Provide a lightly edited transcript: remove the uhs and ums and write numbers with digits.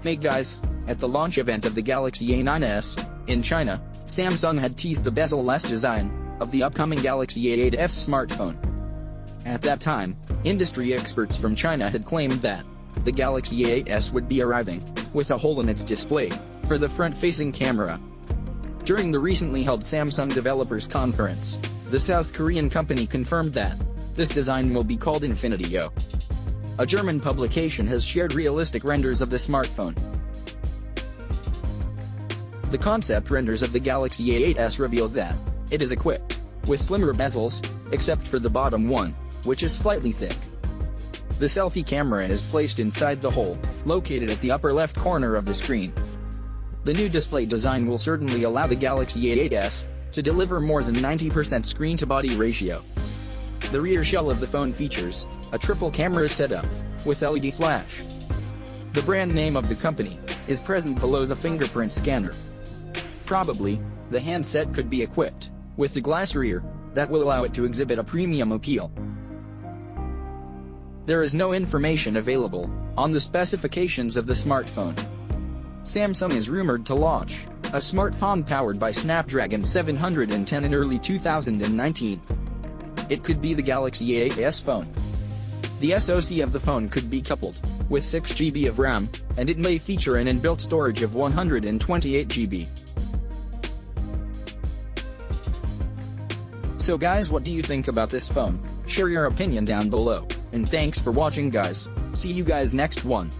Hey guys, at the launch event of the Galaxy A9s, in China, Samsung had teased the bezel-less design of the upcoming Galaxy A8s smartphone. At that time, industry experts from China had claimed that the Galaxy A8s would be arriving with a hole in its display for the front-facing camera. During the recently held Samsung Developers Conference, the South Korean company confirmed that this design will be called Infinity O. A German publication has shared realistic renders of the smartphone. The concept renders of the Galaxy A8s reveals that it is equipped with slimmer bezels, except for the bottom one, which is slightly thick. The selfie camera is placed inside the hole, located at the upper left corner of the screen. The new display design will certainly allow the Galaxy A8s to deliver more than 90% screen-to-body ratio. The rear shell of the phone features a triple camera setup with LED flash. The brand name of the company is present below the fingerprint scanner. Probably, the handset could be equipped with a glass rear that will allow it to exhibit a premium appeal. There is no information available on the specifications of the smartphone. Samsung is rumored to launch a smartphone powered by Snapdragon 710 in early 2019. It could be the Galaxy A8s phone. The SoC of the phone could be coupled with 6 GB of RAM, and it may feature an inbuilt storage of 128 GB. So guys, what do you think about this phone? Share your opinion down below, and thanks for watching guys. See you guys next one.